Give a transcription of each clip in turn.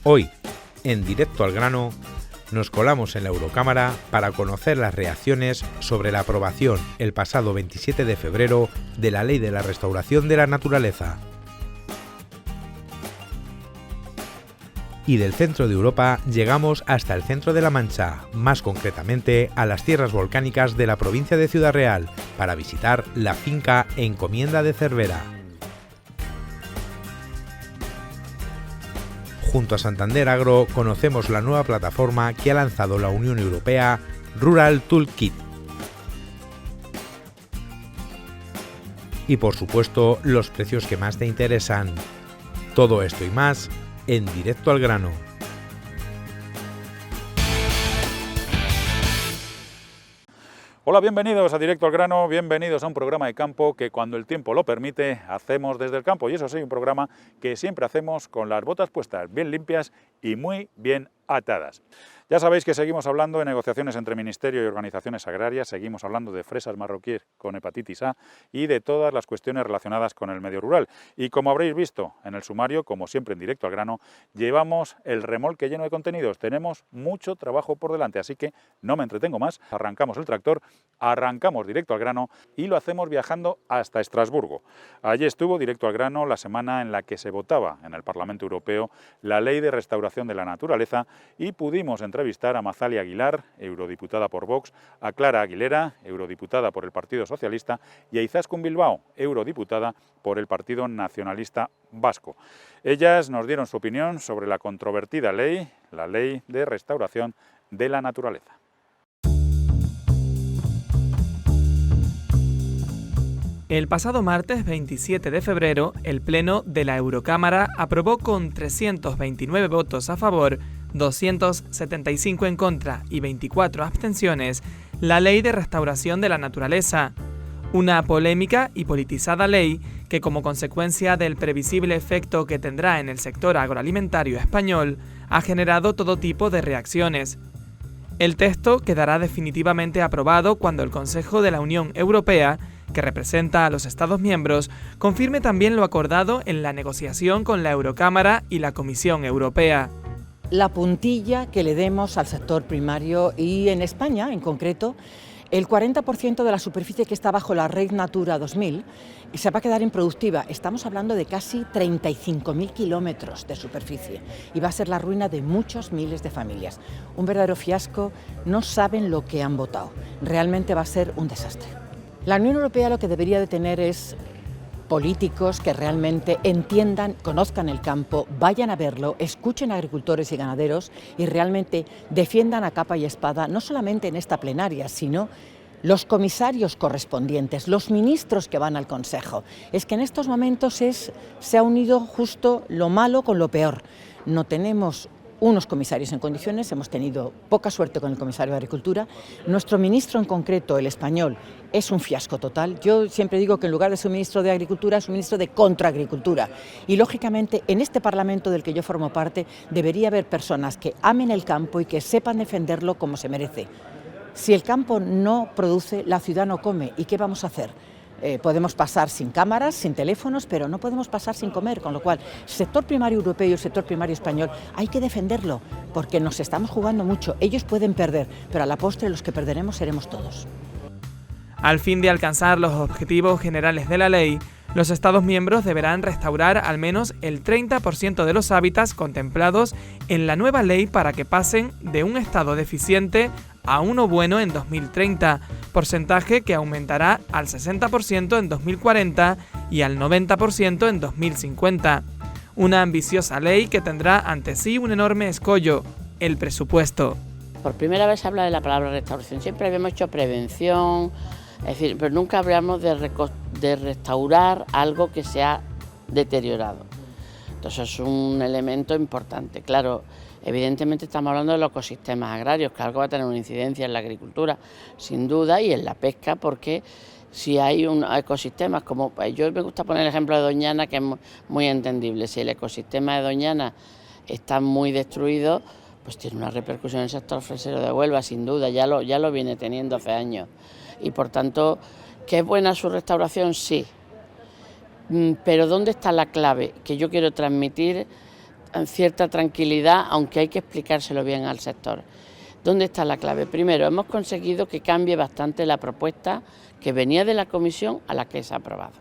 Hoy, en Directo al Grano, nos colamos en la Eurocámara para conocer las reacciones sobre la aprobación el pasado 27 de febrero de la Ley de la Restauración de la Naturaleza. Y del centro de Europa llegamos hasta el centro de la Mancha, más concretamente a las tierras volcánicas de la provincia de Ciudad Real, para visitar la finca Encomienda de Cervera. Junto a Santander Agro conocemos la nueva plataforma que ha lanzado la Unión Europea, Rural Toolkit. Y por supuesto, los precios que más te interesan. Todo esto y más en Directo al Grano. Hola, bienvenidos a Directo al Grano, bienvenidos a un programa de campo que cuando el tiempo lo permite hacemos desde el campo, y eso sí, un programa que siempre hacemos con las botas puestas bien limpias y muy bien atadas. Ya sabéis que seguimos hablando de negociaciones entre Ministerio y organizaciones agrarias, seguimos hablando de fresas marroquíes con hepatitis A y de todas las cuestiones relacionadas con el medio rural. Y como habréis visto en el sumario, como siempre en Directo al Grano, llevamos el remolque lleno de contenidos. Tenemos mucho trabajo por delante, así que no me entretengo más. Arrancamos el tractor, arrancamos Directo al Grano y lo hacemos viajando hasta Estrasburgo. Allí estuvo Directo al Grano la semana en la que se votaba en el Parlamento Europeo la Ley de Restauración de la Naturaleza y pudimos entrevistar a Mazalia Aguilar, eurodiputada por Vox, a Clara Aguilera, eurodiputada por el Partido Socialista, y a Izaskun Bilbao, eurodiputada por el Partido Nacionalista Vasco. Ellas nos dieron su opinión sobre la controvertida ley, la Ley de Restauración de la Naturaleza. El pasado martes 27 de febrero, el Pleno de la Eurocámara aprobó con 329 votos a favor, 275 en contra y 24 abstenciones la Ley de Restauración de la Naturaleza. Una polémica y politizada ley que, como consecuencia del previsible efecto que tendrá en el sector agroalimentario español, ha generado todo tipo de reacciones. El texto quedará definitivamente aprobado cuando el Consejo de la Unión Europea, que representa a los Estados miembros, confirme también lo acordado en la negociación con la Eurocámara y la Comisión Europea. La puntilla que le demos al sector primario y en España, en concreto, el 40% de la superficie que está bajo la Red Natura 2000 se va a quedar improductiva. Estamos hablando de casi 35.000 kilómetros de superficie y va a ser la ruina de muchos miles de familias. Un verdadero fiasco, no saben lo que han votado. Realmente va a ser un desastre. La Unión Europea lo que debería de tener es políticos que realmente entiendan, conozcan el campo, vayan a verlo, escuchen a agricultores y ganaderos y realmente defiendan a capa y espada, no solamente en esta plenaria, sino los comisarios correspondientes, los ministros que van al Consejo. Es que en estos momentos se ha unido justo lo malo con lo peor. No tenemos unos comisarios en condiciones, hemos tenido poca suerte con el comisario de Agricultura. Nuestro ministro en concreto, el español, es un fiasco total. Yo siempre digo que en lugar de ser ministro de Agricultura es un ministro de Contraagricultura. Y lógicamente en este Parlamento del que yo formo parte debería haber personas que amen el campo y que sepan defenderlo como se merece. Si el campo no produce, la ciudad no come. ¿Y qué vamos a hacer? Podemos pasar sin cámaras, sin teléfonos, pero no podemos pasar sin comer, con lo cual el sector primario europeo y el sector primario español hay que defenderlo, porque nos estamos jugando mucho. Ellos pueden perder, pero a la postre los que perderemos seremos todos. Al fin de alcanzar los objetivos generales de la ley, los Estados miembros deberán restaurar al menos el 30% de los hábitats contemplados en la nueva ley para que pasen de un estado deficiente a uno bueno en 2030, porcentaje que aumentará al 60% en 2040 y al 90% en 2050. Una ambiciosa ley que tendrá ante sí un enorme escollo, el presupuesto. Por primera vez se habla de la palabra restauración, siempre habíamos hecho prevención, es decir, pero nunca hablamos de restaurar algo que se ha deteriorado. Entonces es un elemento importante, claro. Evidentemente estamos hablando de los ecosistemas agrarios, que algo va a tener una incidencia en la agricultura, sin duda, y en la pesca, porque si hay ecosistemas como... Yo me gusta poner el ejemplo de Doñana, que es muy entendible. Si el ecosistema de Doñana está muy destruido, pues tiene una repercusión en el sector fresero de Huelva, sin duda, ya lo viene teniendo hace años. Y por tanto, ¿que es buena su restauración? Sí. Pero ¿dónde está la clave que yo quiero transmitir cierta tranquilidad, aunque hay que explicárselo bien al sector. ¿Dónde está la clave? Primero, hemos conseguido que cambie bastante la propuesta que venía de la Comisión a la que se ha aprobado.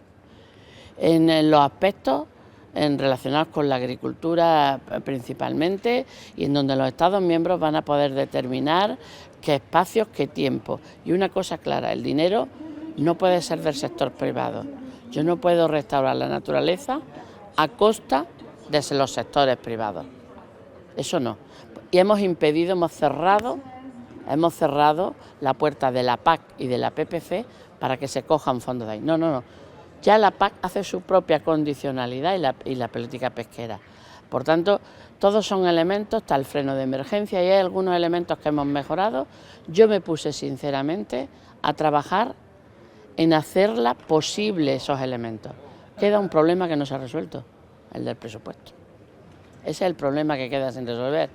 En los aspectos relacionados con la agricultura principalmente, y en donde los Estados miembros van a poder determinar qué espacios, qué tiempo. Y una cosa clara, el dinero no puede ser del sector privado. Yo no puedo restaurar la naturaleza a costa de los sectores privados. Eso no. Y hemos cerrado la puerta de la PAC y de la PPC para que se cojan fondos de ahí. No. Ya la PAC hace su propia condicionalidad y la política pesquera. Por tanto, todos son elementos, está el freno de emergencia y hay algunos elementos que hemos mejorado. Yo me puse sinceramente a trabajar en hacerla posible esos elementos. Queda un problema que no se ha resuelto, el del presupuesto. Ese es el problema que queda sin resolver.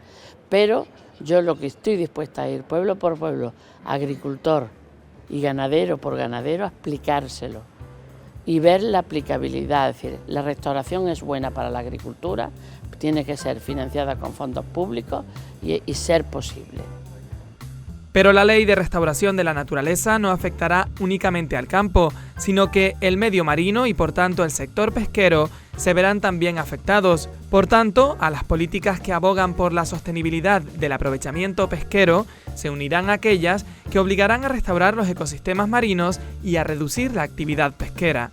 Pero yo lo que estoy dispuesta a ir pueblo por pueblo, agricultor y ganadero por ganadero, a explicárselo y ver la aplicabilidad. Es decir, la restauración es buena para la agricultura, tiene que ser financiada con fondos públicos y ser posible. Pero la ley de restauración de la naturaleza no afectará únicamente al campo, sino que el medio marino y por tanto el sector pesquero se verán también afectados. Por tanto, a las políticas que abogan por la sostenibilidad del aprovechamiento pesquero se unirán aquellas que obligarán a restaurar los ecosistemas marinos y a reducir la actividad pesquera.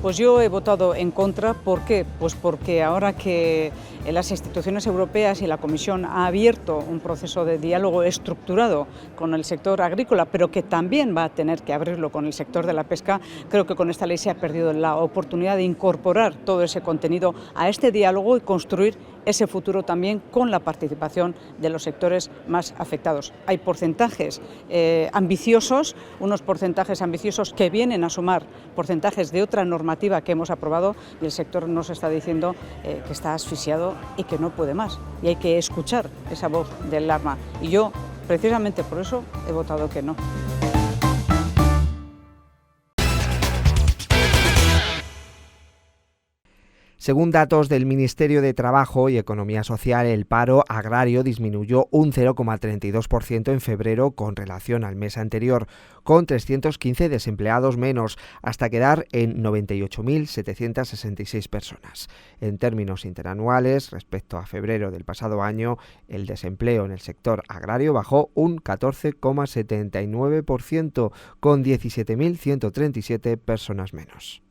Pues yo he votado en contra. ¿Por qué? Pues porque ahora que las instituciones europeas y la Comisión ha abierto un proceso de diálogo estructurado con el sector agrícola, pero que también va a tener que abrirlo con el sector de la pesca, creo que con esta ley se ha perdido la oportunidad de incorporar todo ese contenido a este diálogo y construir ese futuro también con la participación de los sectores más afectados. Hay porcentajes ambiciosos, unos porcentajes ambiciosos que vienen a sumar porcentajes de otra normativa que hemos aprobado y el sector nos está diciendo que está asfixiado y que no puede más. Y hay que escuchar esa voz del alarma. Y yo, precisamente por eso, he votado que no. Según datos del Ministerio de Trabajo y Economía Social, el paro agrario disminuyó un 0,32% en febrero con relación al mes anterior, con 315 desempleados menos, hasta quedar en 98.766 personas. En términos interanuales, respecto a febrero del pasado año, el desempleo en el sector agrario bajó un 14,79%, con 17.137 personas menos.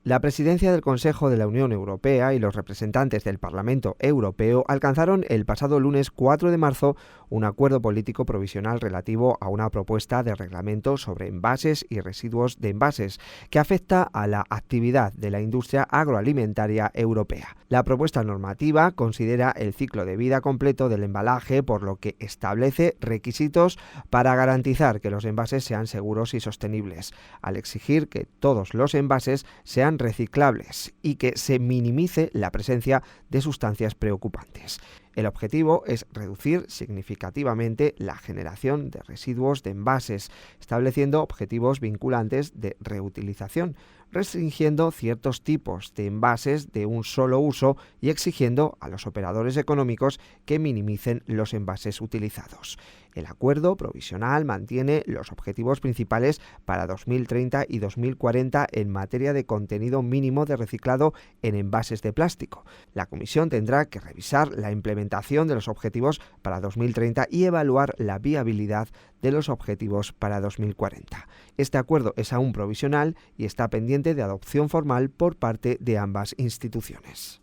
La presidencia del Consejo de la Unión Europea y los representantes del Parlamento Europeo alcanzaron el pasado lunes 4 de marzo un acuerdo político provisional relativo a una propuesta de reglamento sobre envases y residuos de envases que afecta a la actividad de la industria agroalimentaria europea. La propuesta normativa considera el ciclo de vida completo del embalaje, por lo que establece requisitos para garantizar que los envases sean seguros y sostenibles, al exigir que todos los envases sean reciclables y que se minimice la presencia de sustancias preocupantes. El objetivo es reducir significativamente la generación de residuos de envases, estableciendo objetivos vinculantes de reutilización, restringiendo ciertos tipos de envases de un solo uso y exigiendo a los operadores económicos que minimicen los envases utilizados. El acuerdo provisional mantiene los objetivos principales para 2030 y 2040 en materia de contenido mínimo de reciclado en envases de plástico. La Comisión tendrá que revisar la implementación de los objetivos para 2030 y evaluar la viabilidad de los objetivos para 2040. Este acuerdo es aún provisional y está pendiente de adopción formal por parte de ambas instituciones.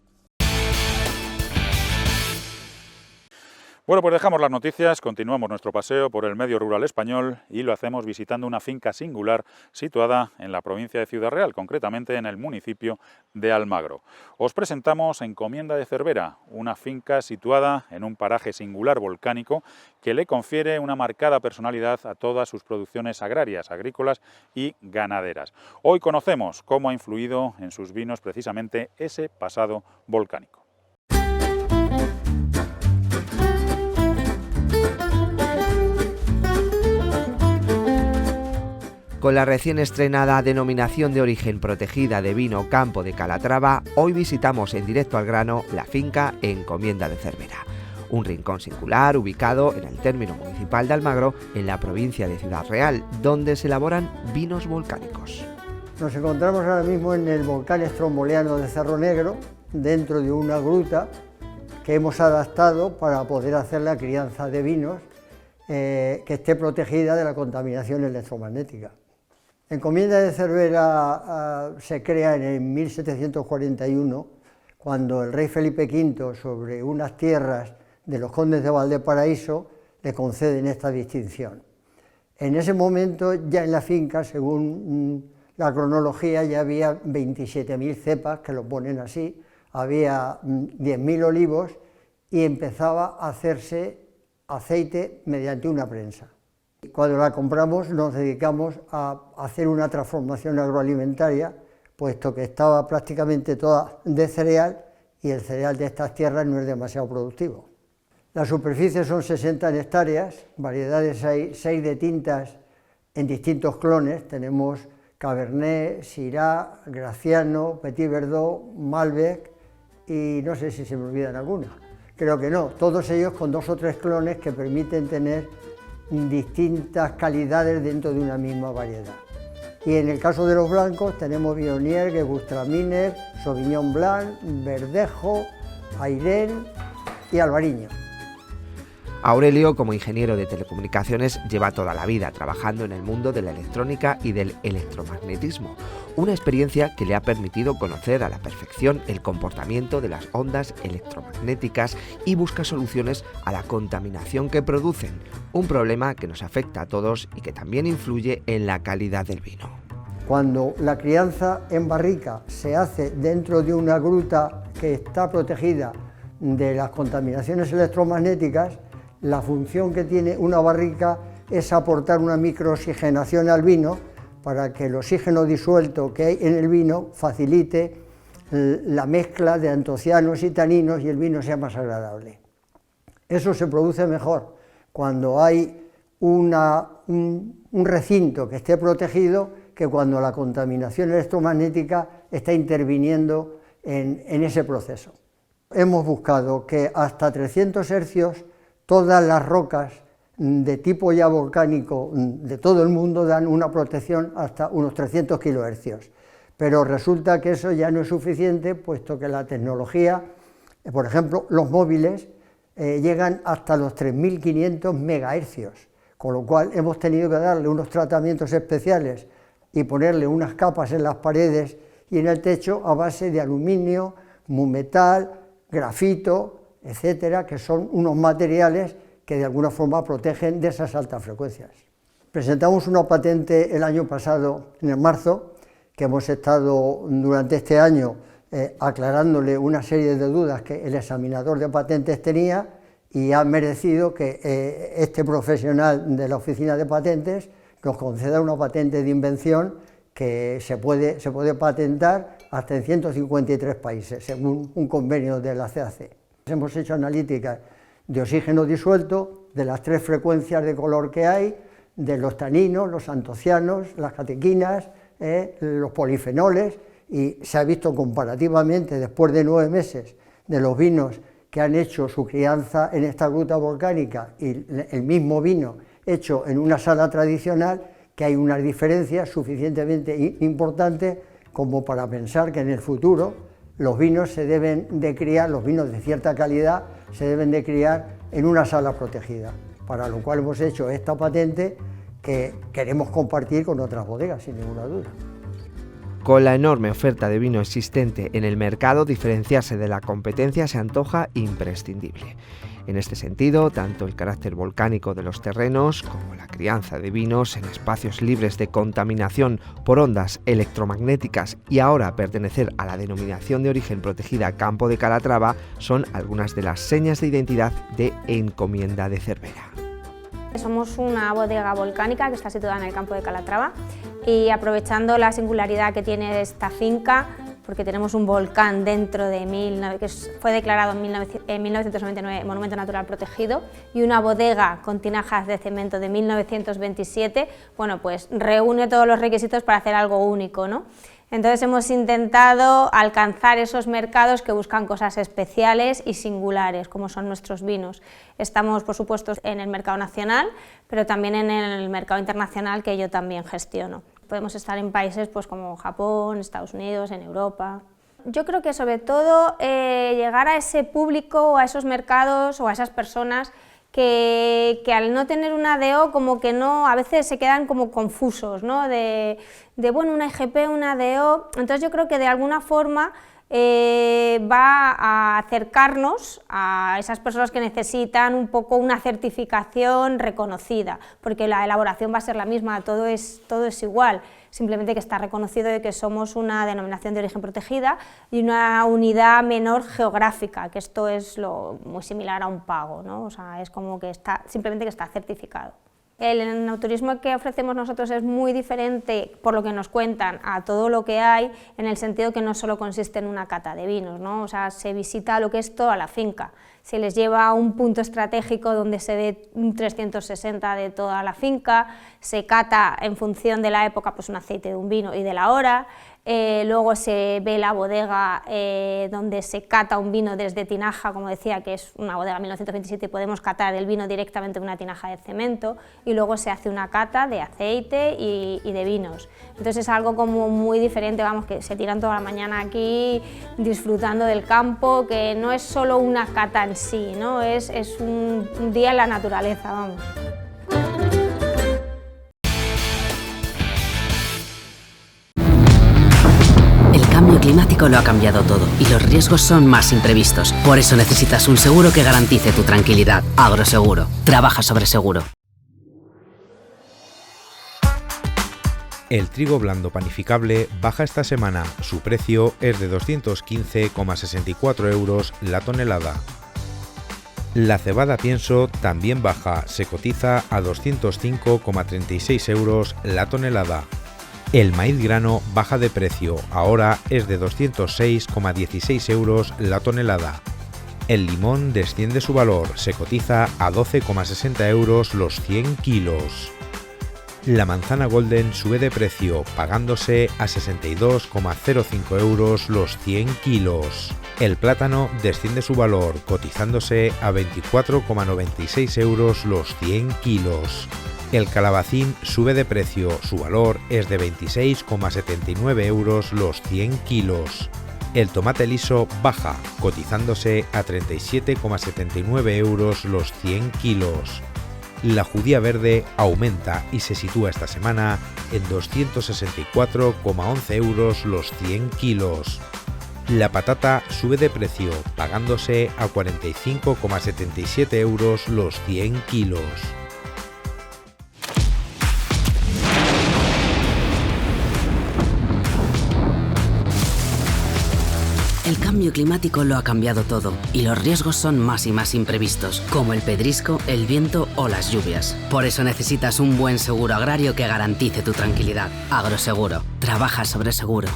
Bueno, pues dejamos las noticias, continuamos nuestro paseo por el medio rural español y lo hacemos visitando una finca singular situada en la provincia de Ciudad Real, concretamente en el municipio de Almagro. Os presentamos Encomienda de Cervera, una finca situada en un paraje singular volcánico que le confiere una marcada personalidad a todas sus producciones agrarias, agrícolas y ganaderas. Hoy conocemos cómo ha influido en sus vinos precisamente ese pasado volcánico. Con la recién estrenada denominación de origen protegida de vino Campo de Calatrava, hoy visitamos en Directo al Grano la finca Encomienda de Cervera, un rincón singular ubicado en el término municipal de Almagro, en la provincia de Ciudad Real, donde se elaboran vinos volcánicos. Nos encontramos ahora mismo en el volcán Stromboliano de Cerro Negro, dentro de una gruta que hemos adaptado para poder hacer la crianza de vinos que esté protegida de la contaminación electromagnética. Encomienda de Cervera se crea en 1741, cuando el rey Felipe V, sobre unas tierras de los condes de Valparaíso, le conceden esta distinción. En ese momento, ya en la finca, según la cronología, ya había 27.000 cepas, que lo ponen así, había 10.000 olivos y empezaba a hacerse aceite mediante una prensa. Cuando la compramos nos dedicamos a hacer una transformación agroalimentaria, puesto que estaba prácticamente toda de cereal y el cereal de estas tierras no es demasiado productivo. La superficie son 60 hectáreas, variedades hay 6 de tintas en distintos clones, tenemos Cabernet, Syrah, Graciano, Petit Verdot, Malbec y no sé si se me olvidan alguna. Creo que no, todos ellos con 2 o 3 clones que permiten tener distintas calidades dentro de una misma variedad. Y en el caso de los blancos tenemos Viognier, Gewürztraminer, Sauvignon Blanc, Verdejo, Airén y Albariño. Aurelio, como ingeniero de telecomunicaciones, lleva toda la vida trabajando en el mundo de la electrónica y del electromagnetismo, una experiencia que le ha permitido conocer a la perfección el comportamiento de las ondas electromagnéticas y busca soluciones a la contaminación que producen, un problema que nos afecta a todos y que también influye en la calidad del vino. Cuando la crianza en barrica se hace dentro de una gruta que está protegida de las contaminaciones electromagnéticas, la función que tiene una barrica es aportar una microoxigenación al vino para que el oxígeno disuelto que hay en el vino facilite la mezcla de antocianos y taninos y el vino sea más agradable. Eso se produce mejor cuando hay un recinto que esté protegido que cuando la contaminación electromagnética está interviniendo en ese proceso. Hemos buscado que hasta 300 hercios todas las rocas de tipo ya volcánico de todo el mundo dan una protección hasta unos 300 kilohercios, pero resulta que eso ya no es suficiente, puesto que la tecnología, por ejemplo, los móviles llegan hasta los 3.500 megahercios, con lo cual hemos tenido que darle unos tratamientos especiales y ponerle unas capas en las paredes y en el techo a base de aluminio, mumetal, grafito, etcétera, que son unos materiales que de alguna forma protegen de esas altas frecuencias. Presentamos una patente el año pasado, en marzo, que hemos estado durante este año aclarándole una serie de dudas que el examinador de patentes tenía, y ha merecido que este profesional de la oficina de patentes nos conceda una patente de invención que se puede patentar hasta en 153 países, según un convenio de la CAC. Hemos hecho analíticas de oxígeno disuelto, de las 3 frecuencias de color que hay, de los taninos, los antocianos, las catequinas, los polifenoles, y se ha visto comparativamente, después de 9 meses, de los vinos que han hecho su crianza en esta gruta volcánica y el mismo vino hecho en una sala tradicional, que hay unas diferencias suficientemente importantes como para pensar que en el futuro los vinos se deben de criar, los vinos de cierta calidad se deben de criar en una sala protegida, para lo cual hemos hecho esta patente que queremos compartir con otras bodegas, sin ninguna duda. Con la enorme oferta de vino existente en el mercado, diferenciarse de la competencia se antoja imprescindible. En este sentido, tanto el carácter volcánico de los terrenos como la crianza de vinos en espacios libres de contaminación por ondas electromagnéticas y ahora pertenecer a la denominación de origen protegida Campo de Calatrava son algunas de las señas de identidad de Encomienda de Cervera. Somos una bodega volcánica que está situada en el Campo de Calatrava y, aprovechando la singularidad que tiene esta finca, porque tenemos un volcán dentro de que fue declarado en 1999 Monumento Natural Protegido, y una bodega con tinajas de cemento de 1927, bueno, pues reúne todos los requisitos para hacer algo único, ¿no? Entonces hemos intentado alcanzar esos mercados que buscan cosas especiales y singulares, como son nuestros vinos. Estamos, por supuesto, en el mercado nacional, pero también en el mercado internacional, que yo también gestiono. Podemos estar en países pues, como Japón, Estados Unidos, en Europa. Yo creo que sobre todo llegar a ese público, o a esos mercados o a esas personas que al no tener una DO como que no, a veces se quedan como confusos, ¿no? De bueno, una IGP, una DO. Entonces yo creo que de alguna forma va a acercarnos a esas personas que necesitan un poco una certificación reconocida, porque la elaboración va a ser la misma, todo es igual, simplemente que está reconocido de que somos una denominación de origen protegida y una unidad menor geográfica, que esto es muy similar a un pago, ¿no? O sea, es como que simplemente que está certificado. El enoturismo que ofrecemos nosotros es muy diferente, por lo que nos cuentan, a todo lo que hay, en el sentido que no solo consiste en una cata de vinos, ¿no? O sea, se visita lo que es toda la finca, se les lleva a un punto estratégico donde se ve un 360 de toda la finca, se cata en función de la época pues un aceite de un vino y de la hora, luego se ve la bodega donde se cata un vino desde tinaja, como decía, que es una bodega 1927, y podemos catar el vino directamente en una tinaja de cemento, y luego se hace una cata de aceite y de vinos. Entonces es algo como muy diferente, vamos, que se tiran toda la mañana aquí disfrutando del campo, que no es solo una cata en sí, ¿no? Es un día en la naturaleza, vamos. El cambio climático lo ha cambiado todo y los riesgos son más imprevistos. Por eso necesitas un seguro que garantice tu tranquilidad. Agroseguro. Trabaja sobre seguro. El trigo blando panificable baja esta semana. Su precio es de 215,64 euros la tonelada. La cebada pienso también baja. Se cotiza a 205,36 euros la tonelada. El maíz grano baja de precio, ahora es de 206,16 euros la tonelada. El limón desciende su valor, se cotiza a 12,60 euros los 100 kilos. La manzana golden sube de precio, pagándose a 62,05 euros los 100 kilos. El plátano desciende su valor, cotizándose a 24,96 euros los 100 kilos. El calabacín sube de precio, su valor es de 26,79 euros los 100 kilos. El tomate liso baja, cotizándose a 37,79 euros los 100 kilos. La judía verde aumenta y se sitúa esta semana en 264,11 euros los 100 kilos. La patata sube de precio, pagándose a 45,77 euros los 100 kilos. El cambio climático lo ha cambiado todo y los riesgos son más y más imprevistos, como el pedrisco, el viento o las lluvias. Por eso necesitas un buen seguro agrario que garantice tu tranquilidad. Agroseguro. Trabaja sobre seguro.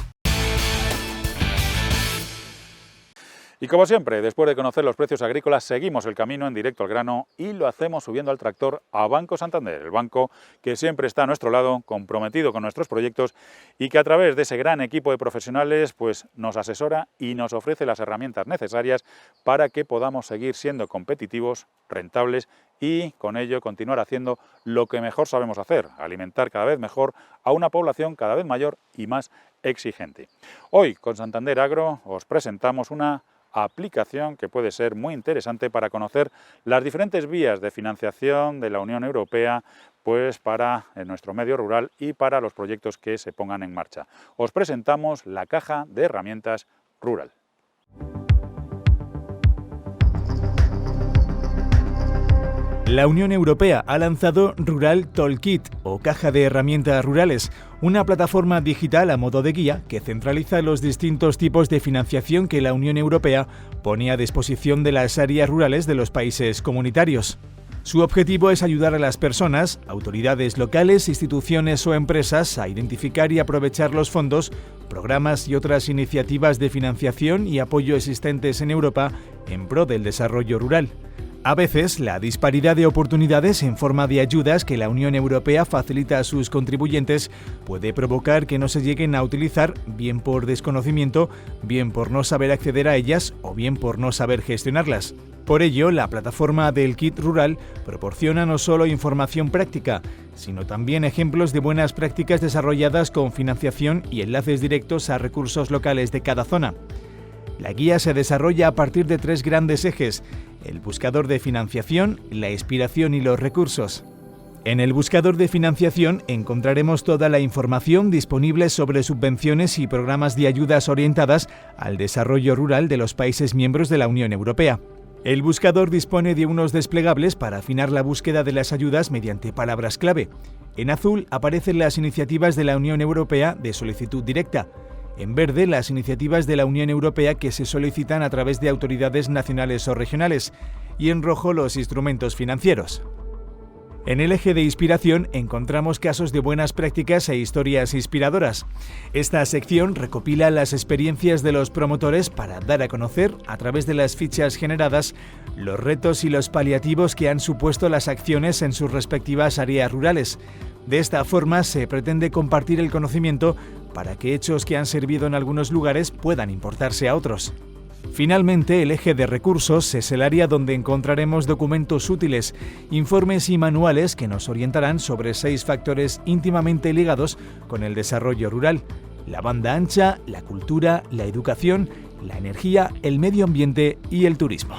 Y como siempre, después de conocer los precios agrícolas, seguimos el camino en directo al grano y lo hacemos subiendo al tractor a Banco Santander, el banco que siempre está a nuestro lado, comprometido con nuestros proyectos y que a través de ese gran equipo de profesionales pues, nos asesora y nos ofrece las herramientas necesarias para que podamos seguir siendo competitivos, rentables y con ello continuar haciendo lo que mejor sabemos hacer, alimentar cada vez mejor a una población cada vez mayor y más exigente. Hoy con Santander Agro os presentamos una aplicación que puede ser muy interesante para conocer las diferentes vías de financiación de la Unión Europea pues para nuestro medio rural y para los proyectos que se pongan en marcha. Os presentamos la caja de herramientas rural. La Unión Europea ha lanzado Rural Toolkit, o Caja de Herramientas Rurales, una plataforma digital a modo de guía que centraliza los distintos tipos de financiación que la Unión Europea pone a disposición de las áreas rurales de los países comunitarios. Su objetivo es ayudar a las personas, autoridades locales, instituciones o empresas a identificar y aprovechar los fondos, programas y otras iniciativas de financiación y apoyo existentes en Europa en pro del desarrollo rural. A veces, la disparidad de oportunidades en forma de ayudas que la Unión Europea facilita a sus contribuyentes puede provocar que no se lleguen a utilizar, bien por desconocimiento, bien por no saber acceder a ellas o bien por no saber gestionarlas. Por ello, la plataforma del Kit Rural proporciona no solo información práctica, sino también ejemplos de buenas prácticas desarrolladas con financiación y enlaces directos a recursos locales de cada zona. La guía se desarrolla a partir de 3 grandes ejes: el buscador de financiación, la inspiración y los recursos. En el buscador de financiación encontraremos toda la información disponible sobre subvenciones y programas de ayudas orientadas al desarrollo rural de los países miembros de la Unión Europea. El buscador dispone de unos desplegables para afinar la búsqueda de las ayudas mediante palabras clave. En azul aparecen las iniciativas de la Unión Europea de solicitud directa. En verde, las iniciativas de la Unión Europea que se solicitan a través de autoridades nacionales o regionales. Y en rojo, los instrumentos financieros. En el eje de inspiración encontramos casos de buenas prácticas e historias inspiradoras. Esta sección recopila las experiencias de los promotores para dar a conocer, a través de las fichas generadas, los retos y los paliativos que han supuesto las acciones en sus respectivas áreas rurales. De esta forma se pretende compartir el conocimiento para que hechos que han servido en algunos lugares puedan importarse a otros. Finalmente, el eje de recursos es el área donde encontraremos documentos útiles, informes y manuales que nos orientarán sobre 6 factores íntimamente ligados con el desarrollo rural: la banda ancha, la cultura, la educación, la energía, el medio ambiente y el turismo.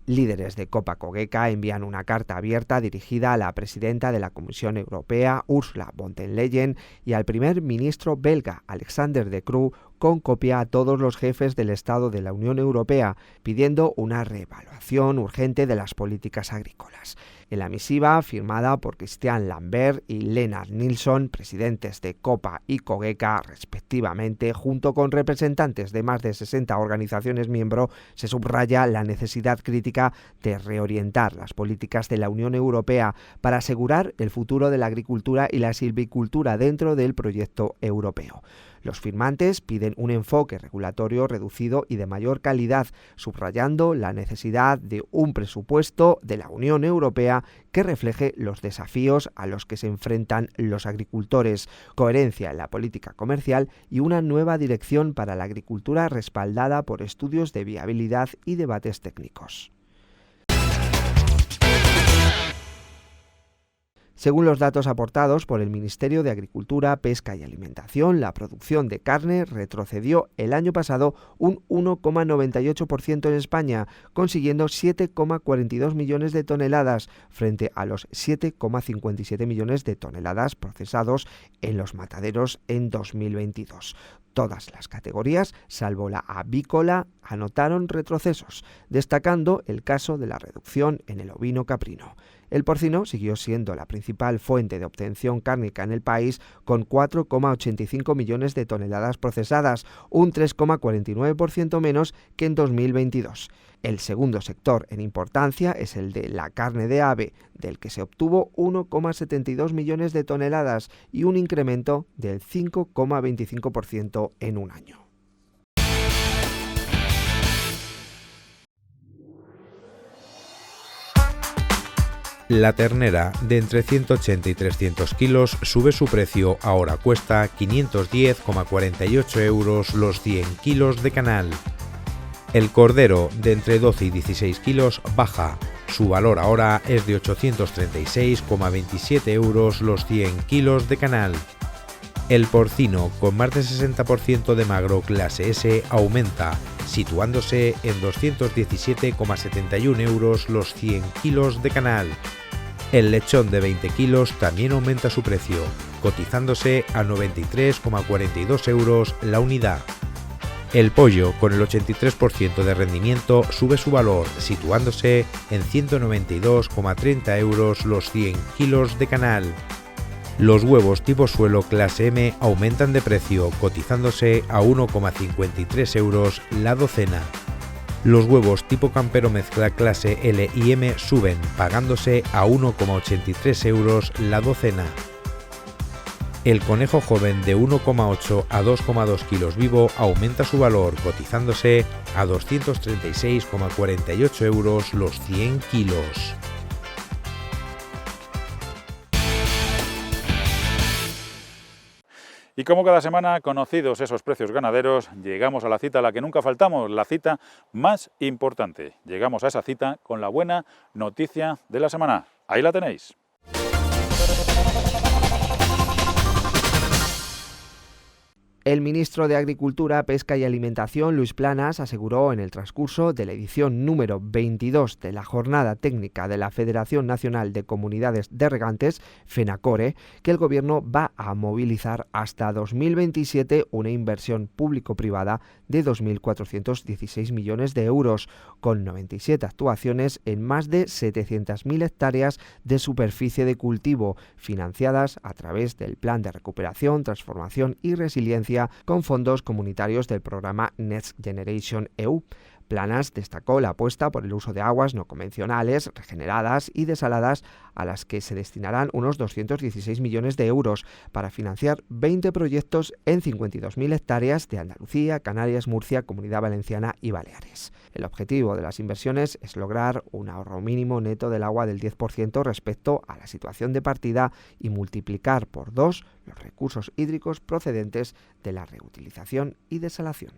Líderes de Copa-Cogeca envían una carta abierta dirigida a la presidenta de la Comisión Europea, Ursula von der Leyen, y al primer ministro belga, Alexander De Croo, con copia a todos los jefes del Estado de la Unión Europea, pidiendo una reevaluación urgente de las políticas agrícolas. En la misiva, firmada por Christian Lambert y Lennart Nilsson, presidentes de Copa y Cogeca respectivamente, junto con representantes de más de 60 organizaciones miembro, se subraya la necesidad crítica de reorientar las políticas de la Unión Europea para asegurar el futuro de la agricultura y la silvicultura dentro del proyecto europeo. Los firmantes piden un enfoque regulatorio reducido y de mayor calidad, subrayando la necesidad de un presupuesto de la Unión Europea que refleje los desafíos a los que se enfrentan los agricultores, coherencia en la política comercial y una nueva dirección para la agricultura respaldada por estudios de viabilidad y debates técnicos. Según los datos aportados por el Ministerio de Agricultura, Pesca y Alimentación, la producción de carne retrocedió el año pasado un 1,98% en España, consiguiendo 7,42 millones de toneladas frente a los 7,57 millones de toneladas procesados en los mataderos en 2022. Todas las categorías, salvo la avícola, anotaron retrocesos, destacando el caso de la reducción en el ovino caprino. El porcino siguió siendo la principal fuente de obtención cárnica en el país, con 4,85 millones de toneladas procesadas, un 3,49% menos que en 2022. El segundo sector en importancia es el de la carne de ave, del que se obtuvo 1,72 millones de toneladas y un incremento del 5,25% en un año. La ternera de entre 180 y 300 kilos sube su precio, ahora cuesta 510,48 euros los 100 kilos de canal. El cordero de entre 12 y 16 kilos baja, su valor ahora es de 836,27 euros los 100 kilos de canal. El porcino con más de 60% de magro clase S aumenta, situándose en 217,71 euros los 100 kilos de canal. El lechón de 20 kilos también aumenta su precio, cotizándose a 93,42 euros la unidad. El pollo, con el 83% de rendimiento, sube su valor, situándose en 192,30 euros los 100 kilos de canal. Los huevos tipo suelo clase M aumentan de precio, cotizándose a 1,53 euros la docena. Los huevos tipo campero mezcla clase L y M suben, pagándose a 1,83 euros la docena. El conejo joven de 1,8 a 2,2 kilos vivo aumenta su valor, cotizándose a 236,48 euros los 100 kilos. Y como cada semana, conocidos esos precios ganaderos, llegamos a la cita a la que nunca faltamos, la cita más importante. Llegamos a esa cita con la buena noticia de la semana. Ahí la tenéis. El ministro de Agricultura, Pesca y Alimentación, Luis Planas, aseguró en el transcurso de la edición número 22 de la Jornada Técnica de la Federación Nacional de Comunidades de Regantes, FENACORE, que el Gobierno va a movilizar hasta 2027 una inversión público-privada de 2.416 millones de euros, con 97 actuaciones en más de 700.000 hectáreas de superficie de cultivo, financiadas a través del Plan de Recuperación, Transformación y Resiliencia con fondos comunitarios del programa Next Generation EU. Planas destacó la apuesta por el uso de aguas no convencionales, regeneradas y desaladas, a las que se destinarán unos 216 millones de euros para financiar 20 proyectos en 52.000 hectáreas de Andalucía, Canarias, Murcia, Comunidad Valenciana y Baleares. El objetivo de las inversiones es lograr un ahorro mínimo neto del agua del 10% respecto a la situación de partida y multiplicar por 2 los recursos hídricos procedentes de la reutilización y desalación.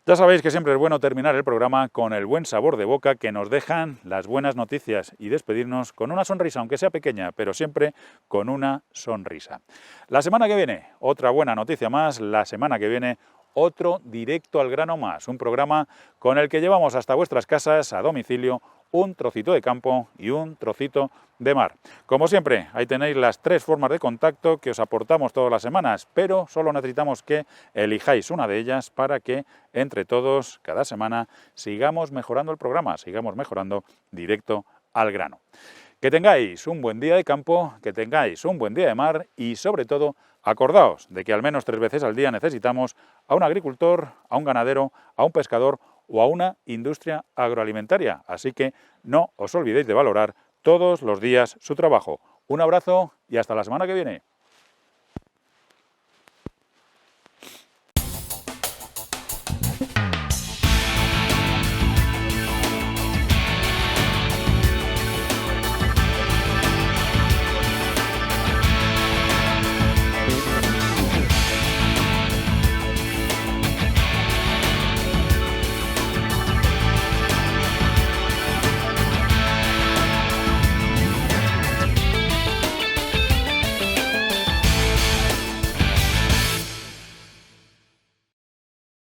Ya sabéis que siempre es bueno terminar el programa con el buen sabor de boca que nos dejan las buenas noticias y despedirnos con una sonrisa, aunque sea pequeña, pero siempre con una sonrisa. La semana que viene, otra buena noticia más. La semana que viene, otro Directo al Grano más, un programa con el que llevamos hasta vuestras casas, a domicilio, un trocito de campo y un trocito de mar. Como siempre, ahí tenéis las 3 formas de contacto que os aportamos todas las semanas, pero solo necesitamos que elijáis una de ellas para que entre todos, cada semana, sigamos mejorando el programa, sigamos mejorando Directo al Grano. Que tengáis un buen día de campo, que tengáis un buen día de mar y, sobre todo, acordaos de que al menos 3 veces al día necesitamos a un agricultor, a un ganadero, a un pescador o a una industria agroalimentaria. Así que no os olvidéis de valorar todos los días su trabajo. Un abrazo y hasta la semana que viene.